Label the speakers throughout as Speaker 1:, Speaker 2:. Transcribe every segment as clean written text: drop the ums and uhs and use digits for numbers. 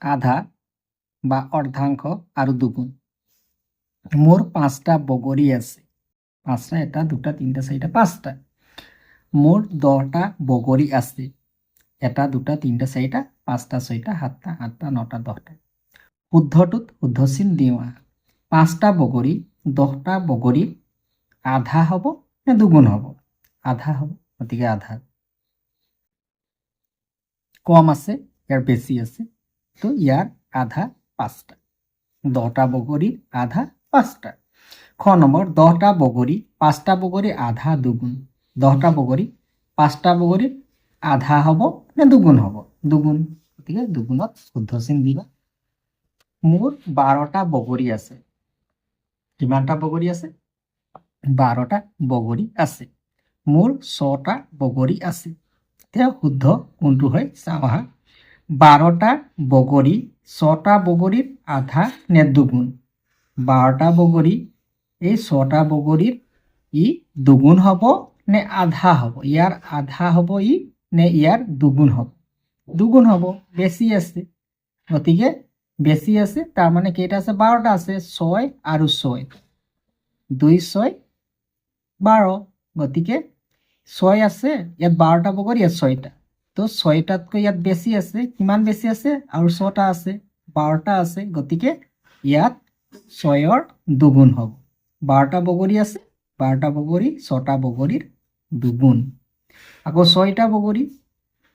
Speaker 1: আধা বা অৰ্ধাংশ আৰু দুগুণ। মোৰ 5টা বগৰী আছে। 5টা, 1, 2, 3, 4, 5টা। মোৰ 10টা বগৰী আছে। 1, 2, 3, 4, 5টা, 6টা, 7টা, 8টা, 9টা, 10টা। শুদ্ধটোত শুদ্ধ চিন দিওঁ। 5টা বগৰী 10টা বগৰীৰ আধা হ'ব নে দুগুণ হ'ব? আধা হ'ব, গতিকে আধা। কম আছে, ইয়াৰ বেছি আছে, তো ইয়াৰ আধা 5টা। 10টা বগৰীৰ আধা 5টা। খ নম্বৰ, 10টা বগৰী 5টা বগৰীৰ আধা দুগুণ। 10টা বগৰী 5টা বগৰীৰ আধা হ'ব নে দুগুণ হ'ব? দুগুণ, গতিকে দুগুণত শুদ্ধ চিন দিবা। মোৰ 12টা বগৰী আছে। কিমানটা বগৰী আছে? 12টা বগৰী আছে। মোৰ 6টা বগৰী আছে। এতিয়া শুদ্ধ কোনটো হয় চাওঁ আহা। 12টা বগৰী 6টা বগৰীৰ আধা নে দুগুণ? 12টা বগৰী এই 6টা বগৰীৰ ই দুগুণ হ'ব নে আধা হ'ব? ইয়াৰ আধা হ'ব ই নে ইয়াৰ দুগুণ হ'ব? দুগুণ হ'ব, বেছি আছে, গতিকে বেছি আছে, তাৰমানে কেইটা আছে? 12টা আছে। 6 আৰু 6, 2, 6, 12, গতিকে 6 আছে, ইয়াত 12টা বগৰী, ইয়াত 6টা, তো 6টাতকৈ ইয়াত বেছি আছে। কিমান বেছি আছে? আৰু 6টা আছে, 12টা আছে, গতিকে ইয়াত 6ৰ দুগুণ হ'ব। 12টা বগৰী আছে, 12টা বগৰী 6টা বগৰীৰ দুগুণ। আকৌ 6টা বগৰী,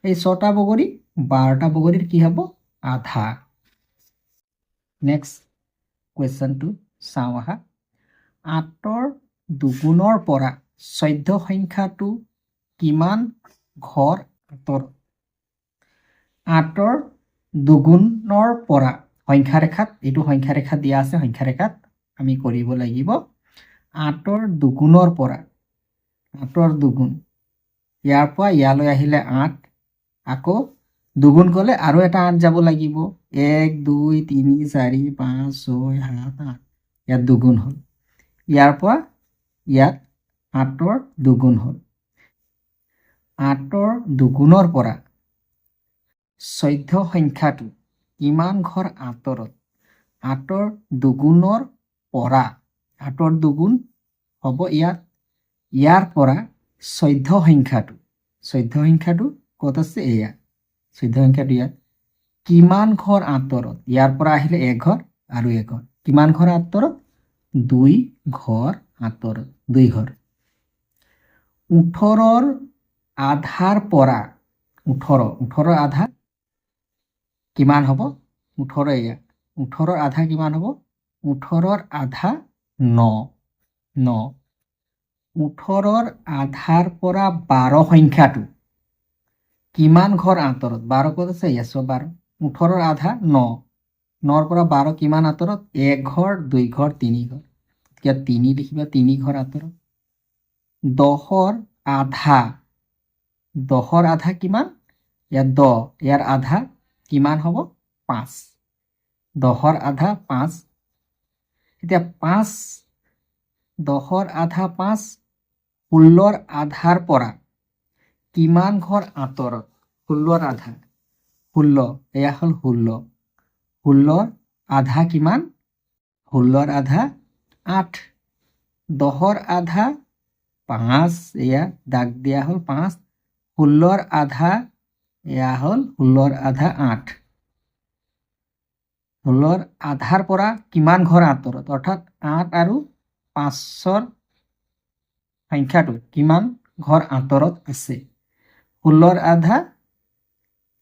Speaker 1: এই 6টা বগৰী 12টা বগৰীৰ কি হ'ব? আধা। নেক্সট কুৱেশ্যনটো চাওঁ আহা। 8ৰ দুগুণৰ পৰা 14 সংখ্যাটো কিমান ঘৰ আঁতৰত? 8ৰ দুগুণৰ পৰা সংখ্যাৰেখাত, এইটো সংখ্যাৰেখা দিয়া আছে, সংখ্যাৰেখাত আমি কৰিব লাগিব। 8ৰ দুগুণৰ পৰা, 8ৰ দুগুণ, ইয়াৰ পৰা ইয়ালৈ আহিলে 8, আকৌ দুগুণ গ'লে আৰু এটা 8 যাব লাগিব। 1, 2, 3, 4, 5, 6, 7, 8, ইয়াত দুগুণ হ'ল। ইয়াৰ পৰা ইয়াত 8ৰ দুগুণ হ'ল। 8ৰ দুগুণৰ পৰা 14 সংখ্যাটো কিমান ঘৰ আঁতৰত? 8ৰ দুগুণৰ পৰা, 8ৰ দুগুণ হ'ব ইয়াত, ইয়াৰ পৰা 14 সংখ্যাটো, 14 সংখ্যাটো ক'ত আছে? এয়া 14 সংখ্যাটো ইয়াত। কিমান ঘৰ আঁতৰত? ইয়াৰ পৰা আহিলে 1 ঘৰ আৰু 1 ঘৰ। কিমান ঘৰ আঁতৰত? 2 ঘৰ আঁতৰত, 2 ঘৰ। 18ৰ আধাৰ পৰা, 18ৰ আধা কিমান হ'ব? 18 এয়া, 18ৰ আধা কিমান হ'ব? 18ৰ আধা 9, 9। 18ৰ আধাৰ পৰা 12 সংখ্যাটো কিমান ঘৰ আঁতৰত? 12 ক'ত আছে? ইয়াত 12। 18ৰ আধা 9, 9ৰ পৰা 12 কিমান আঁতৰত? 1 ঘৰ, 2 ঘৰ, 3 ঘৰ। ইয়াত 3 লিখিবা, 3 ঘৰ আঁতৰত। 10ৰ আধা, 10ৰ আধা কিমান? ইয়াত 10, ইয়াৰ আধা কিমান হ'ব? 5। 10ৰ আধা 5। এতিয়া 5, 10ৰ আধা 5, 16ৰ আধাৰ পৰা কিমান ঘৰ আঁতৰত? 16ৰ আধা, 16, এয়া হ'ল 16। 16ৰ আধা কিমান? 16ৰ আধা 8। 10ৰ আধা 5, এয়া দাগ দিয়া হ'ল 5। 16ৰ আধা, এয়া হ'ল 16ৰ আধা 8। 16ৰ আধাৰ পৰা কিমান ঘৰ আঁতৰত? অৰ্থাৎ 8 আৰু 5ৰ সংখ্যাটো কিমান ঘৰ আঁতৰত আছে? 16ৰ আধা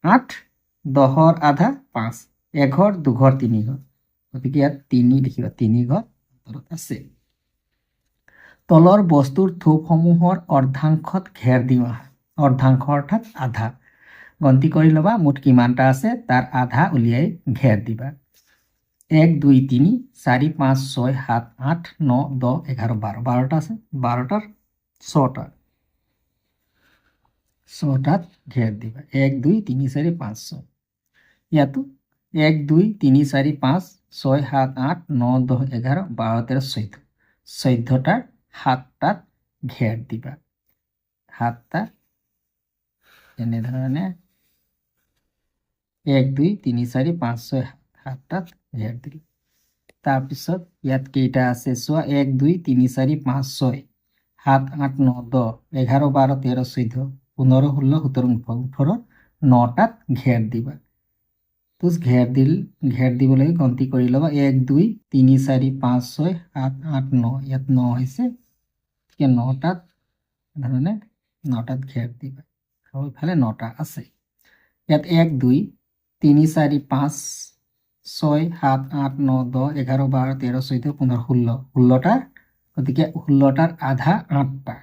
Speaker 1: 8, 10ৰ আধা 5, 1 ঘৰ, 2 ঘৰ, 3 ঘৰ, গতিকে ইয়াত 3 লিখিবা, 3 ঘৰ আঁতৰত আছে। তলৰ বস্তুৰ থোপসমূহৰ অৰ্ধাংশত ঘেৰ দিওঁ আহা। অৰ্ধাংশ অৰ্থাৎ আধা। গন্তি কৰি ল'বা মুঠ কিমানটা আছে, তাৰ আধা উলিয়াই ঘেৰ দিবা। 1, 2, 3, 4, 5, 6, 7, 8, 9, 10, 11, 12, 12টা আছে। 12টাৰ 6টা, 6টাত ঘেৰ দিবা। 1, 2, 3, 4, 5, 6। ইয়াতো 1, 2, 3, 4, 5, 6, 7, 8, 9, 10, 11, 12, 13, 14। 14টাৰ 7টাত ঘেৰ দিবা। 7টা এনেধৰণে 1 2 3 4 5 6 7টাত ঘেৰ দিলোঁ। তাৰপিছত ইয়াত কেইটা আছে চোৱা, 1 2 3 4 5 6 7 8 9 10 11 12 13 14 15 16 17 18 9টাত ঘেৰ দিবা। তো ঘেৰ দিবলৈ গন্তি কৰি ল'বা। 1 2 3 4 5 6 7 8 9 ইয়াত 9 হৈছে, গতিকে 9টাত ধৰণে 9টাত ঘেৰ দিবা। আৰু ইফালে 9টা আছে। ইয়াত 1 2 3 4 5 6 7 8 9 10 11 12 13 14 15 16 16টা, গতিকে 16টাৰ আধা 8টা,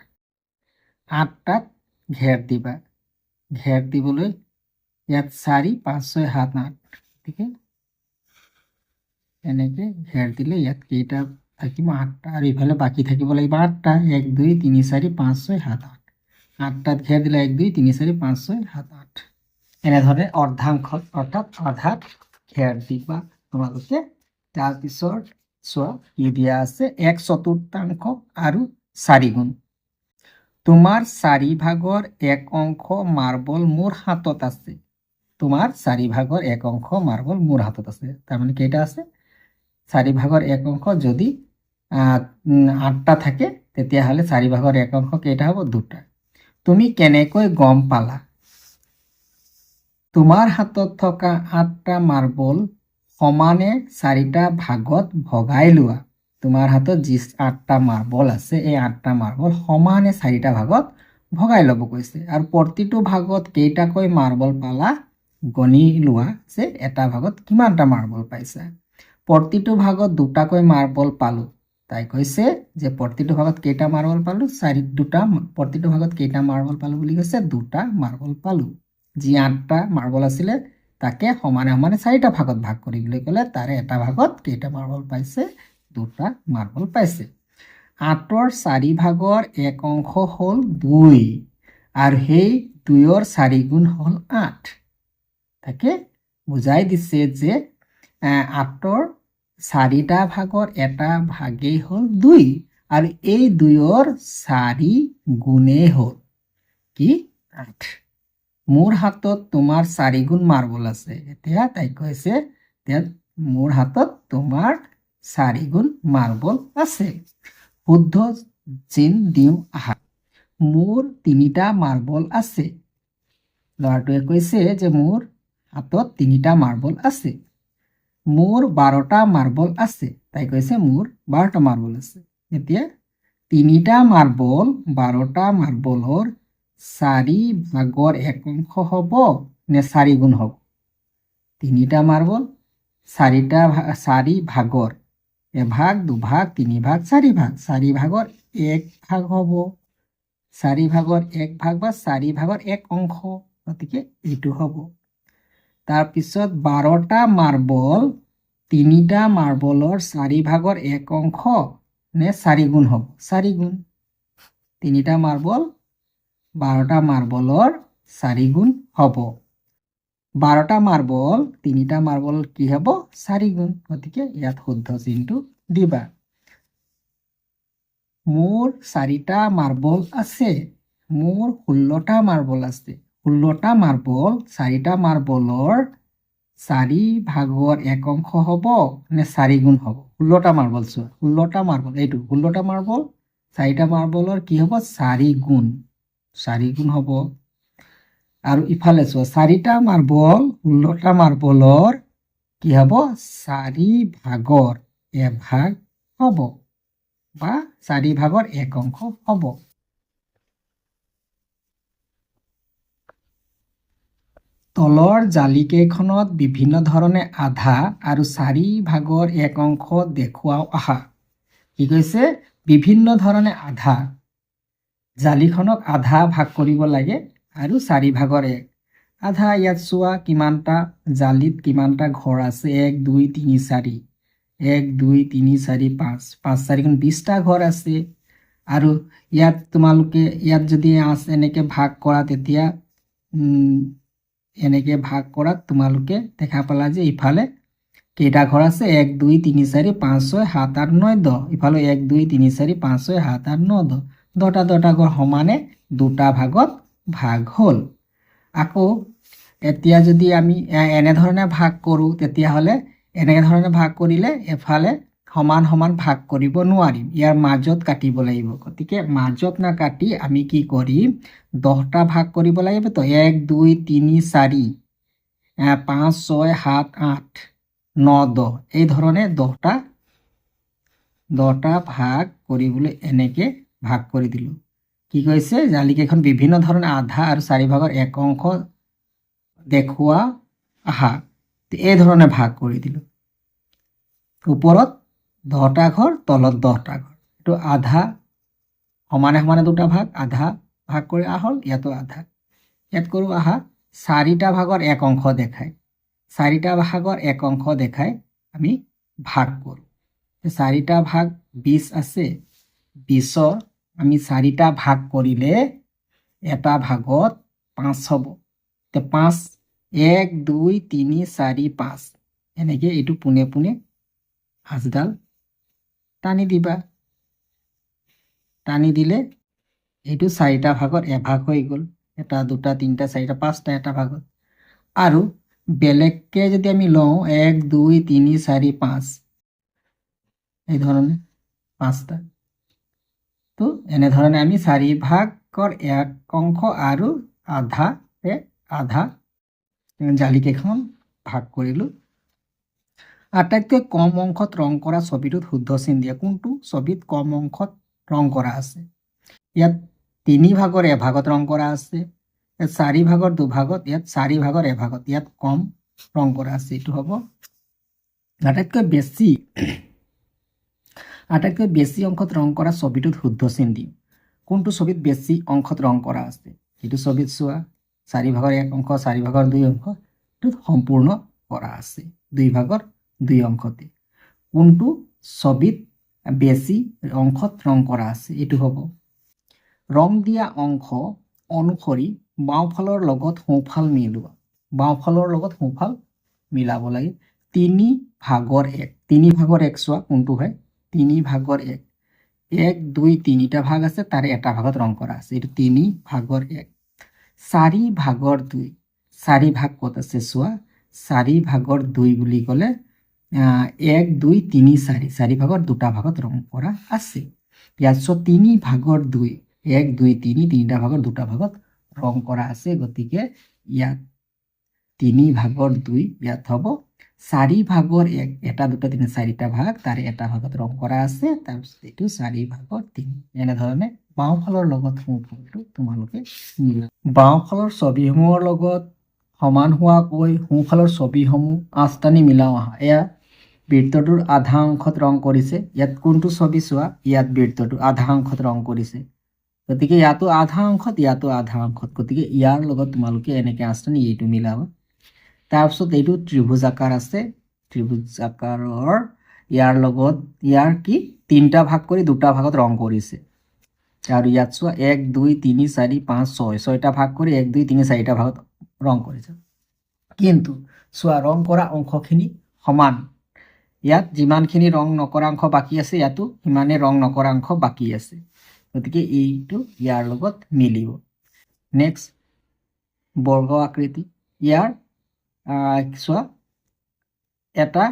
Speaker 1: 8টাত ঘেৰ দিবা। ঘেৰ দিবলৈ ইয়াত 4 5 6 7 8, গতিকে এনেকৈ ঘেৰ দিলে ইয়াত কেইটা থাকিব 8টা, আৰু ইফালে বাকী থাকিব লাগিব 8টা। 1 2 3 4 5 6 7 8, 8টাত ঘেৰ দিলে 1 2 3 4 5 6 7 8। এনেধৰণে অৰ্ধাংশত অৰ্থাৎ আধাত ঘেৰ দিবা তোমালোকে। তাৰপিছত চোৱা কি দিয়া আছে, 1/4 আৰু 4 গুণ। তোমাৰ 4 ভাগৰ 1 অংশ মাৰ্বল মোৰ হাতত আছে। তোমাৰ 4 ভাগৰ 1 অংশ মাৰ্বল মোৰ হাতত আছে। তাৰমানে কেইটা আছে, 4 ভাগৰ 1 অংশ যদি 8টা থাকে তেতিয়াহ'লে 4 ভাগৰ 1 অংশ কেইটা হ'ব, 2টা। তুমি কেনেকৈ গম পালা? তোমাৰ হাতত থকা 8টা মাৰ্বল সমানে 4টা ভাগত ভগাই লোৱা। তোমাৰ হাতত যি 8টা মাৰ্বল আছে, এই 8টা মাৰ্বল সমানে 4টা ভাগত ভগাই ল'ব কৈছে। আৰু প্ৰতিটো ভাগত কেইটাকৈ মাৰ্বল পালা গণি লোৱা যে এটা ভাগত কিমানটা মাৰ্বল পাইছা। প্ৰতিটো ভাগত 2টাকৈ মাৰ্বল পালোঁ। তাই কৈছে যে প্ৰতিটো ভাগত কেইটা মাৰ্বল পালোঁ, 2টা। প্ৰতিটো ভাগত কেইটা মাৰ্বল পালোঁ বুলি কৈছে, 2টা মাৰ্বল পালোঁ। যি 8টা মাৰ্বল আছিলে তাকে সমানে সমানে 4টা ভাগত ভাগ কৰিবলৈ ক'লে তাৰে এটা ভাগত কেইটা মাৰ্বল পাইছে, 2টা মাৰ্বল পাইছে। 8ৰ 4 ভাগৰ 1 অংশ হ'ল 2, আৰু সেই 2ৰ 4 গুণ হ'ল 8। তাকে বুজাই দিছে যে 8ৰ 4টা ভাগৰ এটা ভাগেই হ'ল 2, আৰু এই 2ৰ 4 গুণেই হ'ল কি, 8। মোৰ হাতত তোমাৰ 4 গুণ মাৰ্বল আছে। এতিয়া তাই কৈছে যে মোৰ হাতত তোমাৰ 4 গুণ মাৰ্বল আছে। শুদ্ধ চিন দিওঁ আহা। মোৰ 3টা মাৰ্বল আছে। ল'ৰাটোৱে কৈছে যে মোৰ হাতত 3টা মাৰ্বল আছে। মোৰ 12টা মাৰ্বল আছে। তাই কৈছে মোৰ 12টা মাৰ্বল আছে। এতিয়া 3টা মাৰ্বল 12টা মাৰ্বলৰ 4 ভাগৰ 1 অংশ হ'ব নে 4 গুণ হ'ব? 3টা মাৰ্বল 4 ভাগৰ, এভাগ 2 ভাগ 3 ভাগ 4 ভাগ, 4 ভাগৰ 1 ভাগ হ'ব। 4 ভাগৰ 1 ভাগ বা 4 ভাগৰ 1 অংশ, গতিকে এইটো হ'ব। তাৰপিছত 12টা মাৰ্বল 3টা মাৰ্বলৰ 4 ভাগৰ 1 অংশ নে 4 গুণ হ'ব? 4 গুণ। 3টা মাৰ্বল 12টা মাৰ্বলৰ 4 গুণ হ'ব। 12টা মাৰ্বল 3টা মাৰ্বল কি হ'ব? 4 গুণ। গতিকে ইয়াত শুদ্ধ চিনটো দিবা। মোৰ 4টা মাৰ্বল আছে। মোৰ 16টা মাৰ্বল আছে। 16টা মাৰ্বল 4টা মাৰ্বলৰ 4 ভাগৰ 1 অংশ হ'ব নে 4 গুণ হ'ব? 16টা মাৰ্বল চোৱা, 16টা মাৰ্বল, এইটো 16টা মাৰ্বল 4টা মাৰ্বলৰ কি হ'ব? 4 গুণ। 4 গুণ হ'ব। আৰু ইফালে চোৱা, 4টা মাৰ্বল 16টা মাৰ্বলৰ কি হ'ব? 4 ভাগৰ এভাগ হ'ব বা 4 ভাগৰ 1 অংশ হ'ব। তলৰ জালিকেইখনত বিভিন্ন ধৰণে আধা আৰু 4 ভাগৰ 1 অংশ দেখুৱাও আহা। কি কৈছে? বিভিন্ন ধৰণে আধা, জালিখনক আধা ভাগ কৰিব লাগে আৰু 4 ভাগৰ 1 আধা। ইয়াত চোৱা কিমানটা জালিত কিমানটা ঘৰ আছে, 1 2 3 4, 1 2 3 4 5, 5 4 গুণ 20টা ঘৰ আছে। আৰু ইয়াত তোমালোকে ইয়াত যদি এনেকৈ ভাগ কৰা তেতিয়া এনেকৈ ভাগ কৰাত তোমালোকে দেখা পালা যে ইফালে কেইটা ঘৰ আছে, 1 2 3 4 5 6 7 8 9 10, ইফালে 1 2 3 4 5 6 7 8 9 10, 10টা ঘৰ সমানে 2টা ভাগত ভাগ হ'ল। আকৌ এতিয়া যদি আমি এনেধৰণে ভাগ কৰোঁ তেতিয়াহ'লে এনেধৰণে ভাগ কৰিলে এফালে সমান সমান ভাগ কৰিব নোৱাৰিম, ইয়াৰ মাজত কাটিব লাগিব। গতিকে মাজত নাকাটি আমি কি কৰিম, 10টা ভাগ কৰিব লাগিব। তো 1 2 3 4 5 6 7 8 9 10 এই ধৰণে 10টা ভাগ কৰিবলৈ এনেকৈ ভাগ কৰি দিলোঁ। কি কৈছে, জালিকেইখন বিভিন্ন ধৰণে আধা আৰু 4 ভাগৰ 1 অংশ দেখুওৱা আহা, এই ধৰণে ভাগ কৰি দিলোঁ। ওপৰত 10টা ঘৰ, তলত 10টা ঘৰ, এইটো আধা সমানে সমানে দুটা ভাগ, আধা ভাগ কৰি আহল, ইয়াতো আধা। ইয়াত কৰোঁ আহা 4টা ভাগৰ 1 অংশ দেখায়, 4টা ভাগৰ 1 অংশ দেখায় আমি ভাগ কৰোঁ। 4টা ভাগ 20 আছে, 20ৰ আমি 4টা ভাগ কৰিলে এটা ভাগত 5 হ'ব। তো 5 1 2 3 4 5 এনেকৈ এইটো পোনে পোনে আঁচডাল টানি দিবা। টানি দিলে এইটো 4টা ভাগত এভাগ হৈ গ'ল। 1 2 3 4 5টা এটা ভাগত। আৰু বেলেগকৈ যদি আমি লওঁ 1 2 3 4 5 এই ধৰণে 5টা, তো এনেধৰণে আমি 4 ভাগৰ 1 অংশ আৰু আধা জালিকেইখন ভাগ কৰিলোঁ। আটাইতকৈ কম অংশত ৰং কৰা ছবিটোত শুদ্ধ চিন দিয়া। কোনটো ছবিত কম অংশত ৰং কৰা আছে? ইয়াত 3 ভাগৰ এভাগত ৰং কৰা আছে, ইয়াত 4 ভাগৰ দুভাগত, ইয়াত 4 ভাগৰ এভাগত, ইয়াত কম ৰং কৰা আছে। এইটো হ'ব আটাইতকৈ বেছি অংশত ৰং কৰা ছবিটোত শুদ্ধ চিন দিম। কোনটো ছবিত বেছি অংশত ৰং কৰা আছে? এইটো ছবিত চোৱা 4 ভাগৰ 1 অংশ, 4 ভাগৰ 2 অংশ, এইটো সম্পূৰ্ণ কৰা আছে 2 ভাগৰ 2 অংশতে। কোনটো ছবিত বেছি অংশত ৰং কৰা আছে? এইটো হ'ব ৰং দিয়া অংশ অনুসৰি বাওঁফালৰ লগত সোঁফাল মিলোৱা। বাওঁফালৰ লগত সোঁফাল মিলাব লাগে। 3 ভাগৰ 1, 3 ভাগৰ 1 চোৱা কোনটো হয়? 3 ভাগৰ 1, 1 2 3টা ভাগ আছে, তাৰে এটা ভাগত ৰং কৰা আছে, এইটো 3 ভাগৰ 1। 4 ভাগৰ 2, 4 ভাগ ক'ত আছে চোৱা, 4 ভাগৰ 2 বুলি ক'লে 1 2 3 4, 4 ভাগৰ 2টা ভাগত ৰং কৰা আছে। ইয়াত চোৱা 3 ভাগৰ 2, 1 2 3, 3টা ভাগৰ 2টা ভাগত ৰং কৰা আছে। গতিকে ইয়াত 3 ভাগৰ 2, ইয়াত হ'ব 4 ভাগৰ 1, 1 2 3 4টা ভাগ, তাৰে এটা ভাগত ৰং কৰা আছে, তাৰপিছত এইটো 4 ভাগৰ 3। এনেধৰণে বাওঁফালৰ লগত সোঁফালটো তোমালোকে মিলা। বাওঁফালৰ ছবিসমূহৰ লগত সমান হোৱাকৈ সোঁফালৰ ছবিসমূহ আঁচটানি মিলাও আহা। এয়া বৃত্তটোৰ আধা অংশত ৰং কৰিছে। ইয়াত কোনটো ছবি চোৱা, ইয়াত বৃত্তটোৰ আধা অংশত ৰং কৰিছে। গতিকে ইয়াতো আধা অংশত, ইয়াতো আধা অংশত, গতিকে ইয়াৰ লগত তোমালোকে এনেকৈ আঁচটানি এইটো মিলাবা। তাৰপিছত এইটো ত্ৰিভুজ আকাৰ আছে, ত্ৰিভুজ আকাৰৰ ইয়াৰ লগত ইয়াৰ কি 3টা ভাগ কৰি 2টা ভাগত ৰং কৰিছে। আৰু ইয়াত চোৱা 1 2 3 4 5 6, 6টা ভাগ কৰি 1 2 3 4টা ভাগত ৰং কৰিছে। কিন্তু চোৱা ৰং কৰা অংশখিনি সমান। ইয়াত যিমানখিনি ৰং নকৰা অংশ বাকী আছে, ইয়াতো সিমানে ৰং নকৰা অংশ বাকী আছে। গতিকে এইটো ইয়াৰ লগত মিলিব। নেক্সট বৰ্গ আকৃতি। ইয়াৰ চোৱা এটা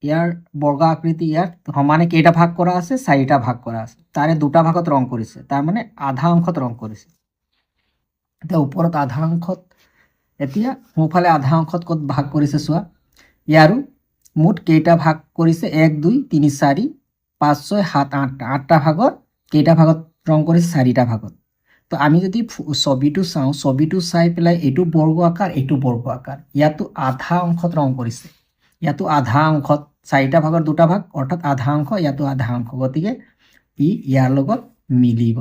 Speaker 1: ইয়াৰ বৰ্গ আকৃতি, ইয়াত সমানে কেইটা ভাগ কৰা আছে? 4টা ভাগ কৰা আছে, তাৰে 2টা ভাগত ৰং কৰিছে, তাৰমানে আধা অংশত ৰং কৰিছে। এতিয়া ওপৰত আধা অংশত, এতিয়া সোঁফালে আধা অংশত ক'ত ভাগ কৰিছে চোৱা, ইয়াৰো মুঠ কেইটা ভাগ কৰিছে? 1 2 3 4 5 6 7 8টা, 8টা ভাগত কেইটা ভাগত ৰং কৰিছে? 4টা ভাগত। তো আমি যদি ছবিটো চাওঁ, ছবিটো চাই পেলাই এইটো বৰ্গ আকাৰ, এইটো বৰ্গ আকাৰ, ইয়াতো আধা অংশত ৰং কৰিছে, ইয়াতো আধা অংশত, 4টা ভাগৰ 2টা ভাগ, অৰ্থাৎ আধা অংশ, ইয়াতো আধা অংশ, গতিকে ইয়াৰ লগত মিলিব।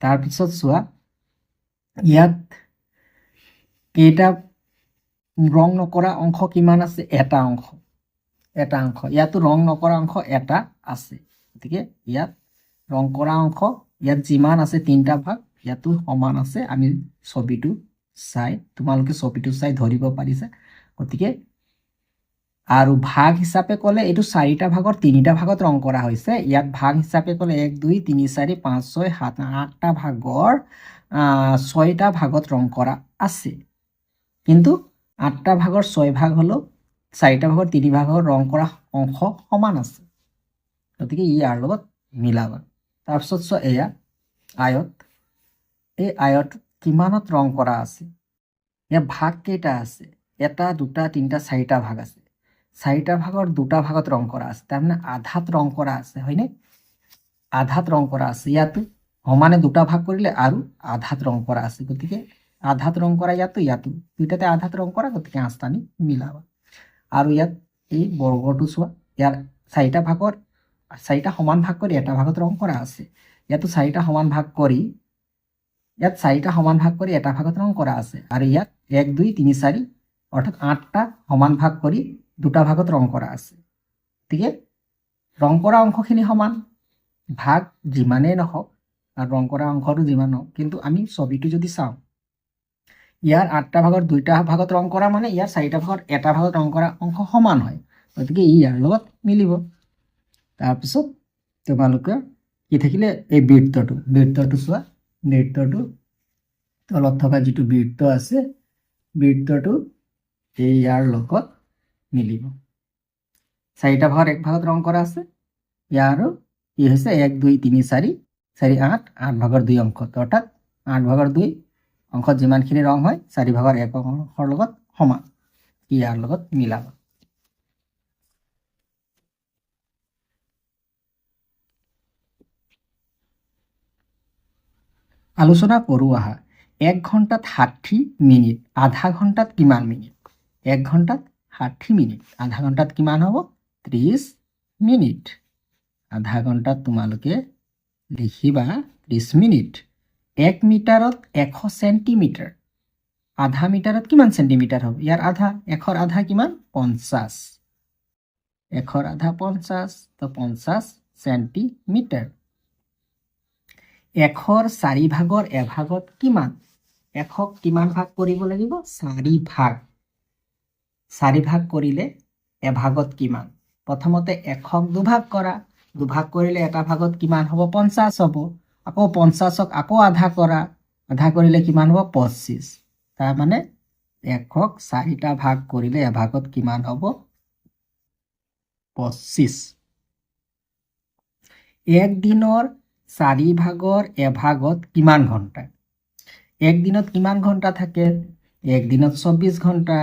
Speaker 1: তাৰপিছত চোৱা ইয়াত কেইটা ৰং নকৰা অংশ কিমান আছে? এটা অংশ, এটা অংশ। ইয়াতো ৰং নকৰা অংশ এটা আছে, গতিকে ইয়াত ৰং কৰা অংশ ইয়াত যিমান আছে 3টা ভাগ, ইয়াতো সমান আছে। আমি ছবিটো চাই, তোমালোকে ছবিটো চাই ধৰিব পাৰিছা। গতিকে আৰু ভাগ হিচাপে ক'লে এইটো 4টা ভাগৰ 3টা ভাগত ৰং কৰা হৈছে। ইয়াত ভাগ হিচাপে ক'লে 1 2 3 4 5 6 7 8টা ভাগৰ 6টা ভাগত ৰং কৰা আছে, কিন্তু 8টা ভাগৰ 6 ভাগ হলেও 4টা ভাগৰ 3 ভাগৰ ৰং কৰা অংশ সমান আছে, গতিকে ইয়াৰ লগত মিলাবা। তাৰপিছত চোৱা এয়া আয়ত, এই আয়ত কিমানত ৰং কৰা আছে, ইয়াৰ ভাগ কেইটা আছে, 1 2 3 4টা ভাগ আছে, 4টা ভাগৰ 2টা ভাগত ৰং কৰা আছে, তাৰমানে আধাত ৰং কৰা আছে, হয়নে? আধাত ৰং কৰা আছে, ইয়াতো সমানে 2টা ভাগ কৰিলে আৰু আধাত ৰং কৰা আছে, গতিকে আধাত ৰং কৰা ইয়াতো দুইটাতে আধাত ৰং কৰা, গতিকে 8টা নি মিলাবা। আৰু ইয়াত এই বৰ্গটো চোৱা, ইয়াৰ 4টা ভাগৰ 4টা সমান ভাগ কৰি এটা ভাগত ৰং কৰা আছে, ইয়াতো 4টা সমান ভাগ কৰি এটা ভাগত ৰং কৰা আছে, আৰু ইয়াত 1 2 3 4 অৰ্থাৎ 8টা সমান ভাগ কৰি 2টা ভাগত ৰং কৰা আছে, গতিকে ৰং কৰা অংশখিনি সমান, ভাগ যিমানেই নহওক আৰু ৰং কৰা অংশটো যিমান হওক, কিন্তু আমি ছবিটো যদি চাওঁ, ইয়াৰ 8টা ভাগৰ 2টা ভাগত ৰং কৰা মানে ইয়াৰ 4টা ভাগৰ এটা ভাগত ৰং কৰা অংশ সমান হয়, গতিকে ইয়াৰ লগত মিলিব। তাৰপিছত তোমালোকে কি থাকিলে, এই বৃত্তটো চোৱা, বৃত্তটো তলত থকা যিটো বৃত্ত আছে, বৃত্তটো এই ইয়াৰ লগত মিলিব। 4টা ভাগৰ এক ভাগত ৰং কৰা আছে, ইয়াৰো কি হৈছে 1 2 3 4 4 8 8 ভাগৰ 2 অংশত, অৰ্থাৎ 8 ভাগৰ 2 অংশত যিমানখিনি ৰং হয় 4 ভাগৰ 1 অংশৰ লগত সমান, ইয়াৰ লগত মিলাব। আলোচনা কৰোঁ আহা, 1 ঘণ্টাত 60 মিনিট, আধা ঘণ্টাত কিমান মিনিট? 1 ঘণ্টাত 60 মিনিট, আধা ঘণ্টাত কিমান হ'ব? 30 মিনিট। আধা ঘণ্টাত তোমালোকে লিখিবা 30 মিনিট। 1 মিটাৰত 100 চেণ্টিমিটাৰ, আধা মিটাৰত কিমান চেণ্টিমিটাৰ হ'ব? ইয়াৰ আধা, 100ৰ আধা কিমান? 50, 100ৰ আধা 50, তো 50 চেণ্টিমিটাৰ। 100ৰ 4 ভাগৰ এভাগত কিমান? 100ক কিমান ভাগ কৰিব লাগিব? 4 ভাগ। 4 ভাগ কৰিলে এভাগত কিমান? প্ৰথমতে 100ক দুভাগ কৰা, দুভাগ কৰিলে এটা ভাগত কিমান হ'ব? 50 হ'ব। আকৌ 50ক আকৌ আধা কৰা, আধা কৰিলে কিমান হ'ব? 25। তাৰমানে 100ক 4টা ভাগ কৰিলে এভাগত কিমান হ'ব? 25। 1 দিনৰ 4 ভাগৰ এভাগত কিমান ঘণ্টা? 1 দিনত কিমান ঘণ্টা থাকে? 1 দিনত 24 ঘণ্টা।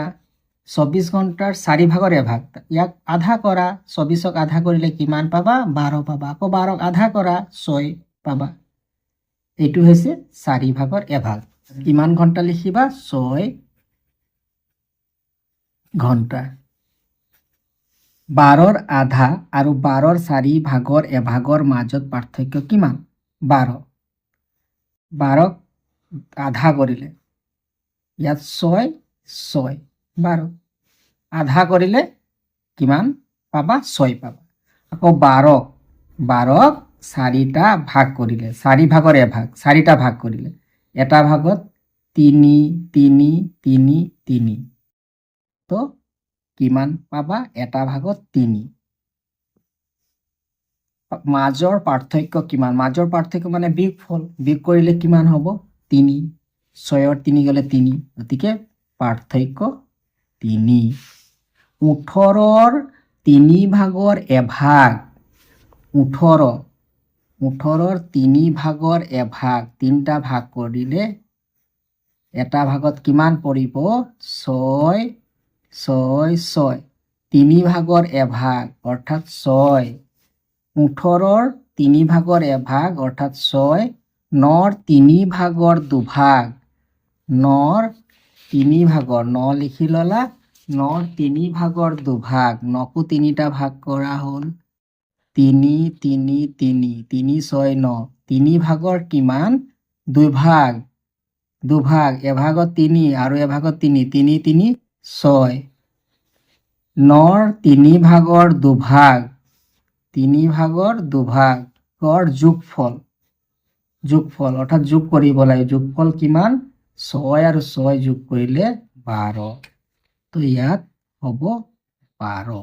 Speaker 1: 24 ঘণ্টাৰ 4 ভাগৰ এভাগ, ইয়াক আধা কৰা, 24ক আধা কৰিলে কিমান পাবা? 12 পাবা। আকৌ 12ক আধা কৰা, 6 পাবা। এইটো হৈছে 4 ভাগৰ এভাগ। কিমান ঘণ্টা লিখিবা? 6 ঘণ্টা। 12ৰ আধা আৰু 12ৰ 4 ভাগৰ এভাগৰ মাজত পাৰ্থক্য কিমান? 12। 12ক আধা কৰিলে ইয়াত 6 6 12, আধা কৰিলে কিমান পাবা? 6 পাবা। আকৌ 12ক 4টা ভাগ কৰিলে, 4 ভাগৰ এভাগ, 4টা ভাগ কৰিলে এটা ভাগত 3 3 3 3, তো কিমান পাবা? এটা ভাগত 3। মাজৰ পাৰ্থক্য কিমান? মাজৰ পাৰ্থক্য মানে বিয়োগফল, বিয়োগ কৰিলে কিমান হ'ব? 3, 6ৰ 3 গ'লে 3, গতিকে পাৰ্থক্য 3। 18ৰ 3 ভাগৰ এভাগ, 18ৰ 3 ভাগৰ এভাগ 3টা ভাগ কৰিলে এটা ভাগত কিমান পৰিব? 6 6 6, 3 ভাগৰ এভাগ অৰ্থাৎ 6। 18ৰ 3 ভাগৰ এভাগ অৰ্থাৎ 6, 9ৰ 3 ভাগৰ দুভাগ, 9ৰ 3 ভাগৰ, 9 লিখি ল'লা, 9ৰ 3 ভাগৰ দুভাগ, 9কো 3টা ভাগ কৰা হ'ল, 3 3 3 3 6 9, 3 ভাগৰ কিমান? দুভাগ, দুভাগ, এভাগত 3 আৰু এভাগত 3, 3 3 6, 9ৰ 3 ভাগৰ দুভাগ, 3 ভাগৰ দুভাগৰ যোগফল, যোগফল অৰ্থাৎ যোগ কৰিব লাগে, যোগফল কিমান? 6 আৰু 6 যোগ কৰিলে 12, তো ইয়াত হ'ব 12।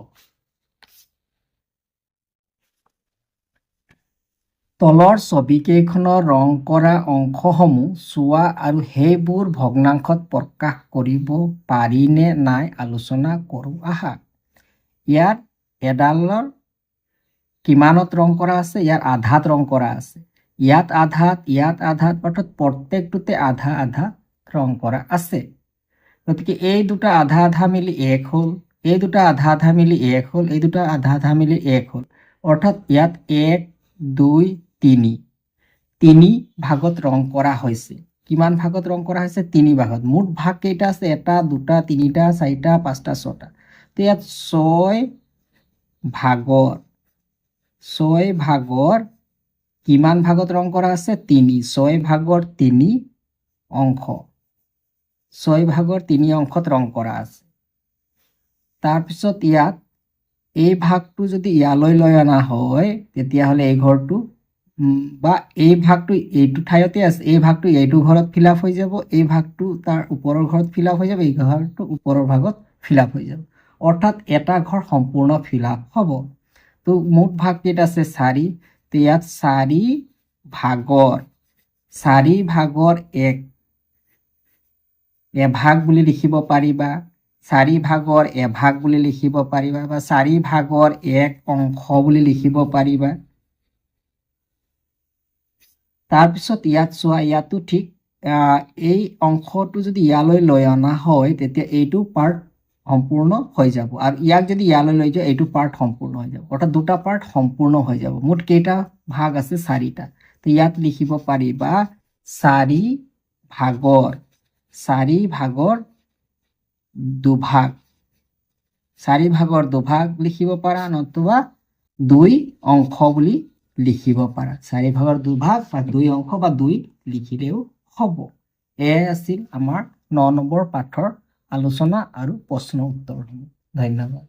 Speaker 1: তলৰ ছবিকেইখনৰ ৰং কৰা অংশসমূহ চোৱা আৰু সেইবোৰ ভগ্নাংশত প্ৰকাশ কৰিব পাৰিনে নাই আলোচনা কৰোঁ আহা। ইয়াৰ এডালৰ কিমানত ৰং কৰা আছে? ইয়াৰ আধাত ৰং কৰা আছে। ইয়াত আধাত অৰ্থাৎ প্ৰত্যেকটোতে আধা আধা ৰং কৰা আছে। গতিকে এই দুটা আধা আধা মিলি 1 হ'ল, এই দুটা আধা আধা মিলি 1 হ'ল, এই দুটা আধা আধা মিলি 1 হ'ল। অৰ্থাৎ ইয়াত 1 2 3 তিনি ভাগত ৰং কৰা হৈছে। কিমান ভাগত ৰং কৰা হৈছে? 3 ভাগত। মুঠ ভাগ কেইটা আছে? 1 2 3 4 5 6টা। তো ইয়াত 6 ভাগৰ কিমান ভাগত ৰং কৰা আছে? 3। 6 ভাগৰ 3 অংশ, 6 ভাগৰ 3 অংশত ৰং কৰা আছে। তাৰপিছত ইয়াত এই ভাগটো যদি ইয়ালৈ লৈ অনা হয় তেতিয়াহ'লে এই ঘৰটো বা এই ভাগটো এইটো ঠাইতে আছে, এই ভাগটো এইটো ঘৰত ফিল আপ হৈ যাব, এই ভাগটো তাৰ ওপৰৰ ঘৰত ফিল আপ হৈ যাব, এই ঘৰটো ওপৰৰ ভাগত ফিল আপ হৈ যাব। অৰ্থাৎ এটা ঘৰ সম্পূৰ্ণ ফিল আপ হ'ব। তো মুঠ ভাগ কেইটা আছে? 4। তো ইয়াত 4 ভাগৰ এভাগ বুলি লিখিব পাৰিবা, 4 ভাগৰ এভাগ বুলি লিখিব পাৰিবা, বা 4 ভাগৰ 1 অংশ বুলি লিখিব পাৰিবা। তাৰপিছত ইয়াত চোৱা, ইয়াতো ঠিক এই অংশটো যদি ইয়ালৈ লৈ অনা হয় তেতিয়া এইটো পাৰ্ট সম্পূৰ্ণ হৈ যাব, আৰু ইয়াক যদি ইয়ালৈ লৈ যাওঁ এইটো পাৰ্ট সম্পূৰ্ণ হৈ যাব। অৰ্থাৎ দুটা পাৰ্ট সম্পূৰ্ণ হৈ যাব। মুঠ কেইটা ভাগ আছে? 4টা। তো ইয়াত লিখিব পাৰিবা 4 ভাগৰ দুভাগ, 4 ভাগৰ দুভাগ লিখিব পাৰা, নতুবা 2 অংশ বুলি লিখিব পাৰা। 4 ভাগৰ দুভাগ বা 2 অংশ বা 2 লিখিলেও হ'ব। এয়াই আছিল আমাৰ 9 নম্বৰ পাঠৰ আলোচনা আৰু প্ৰশ্ন উত্তৰসমূহ। ধন্যবাদ।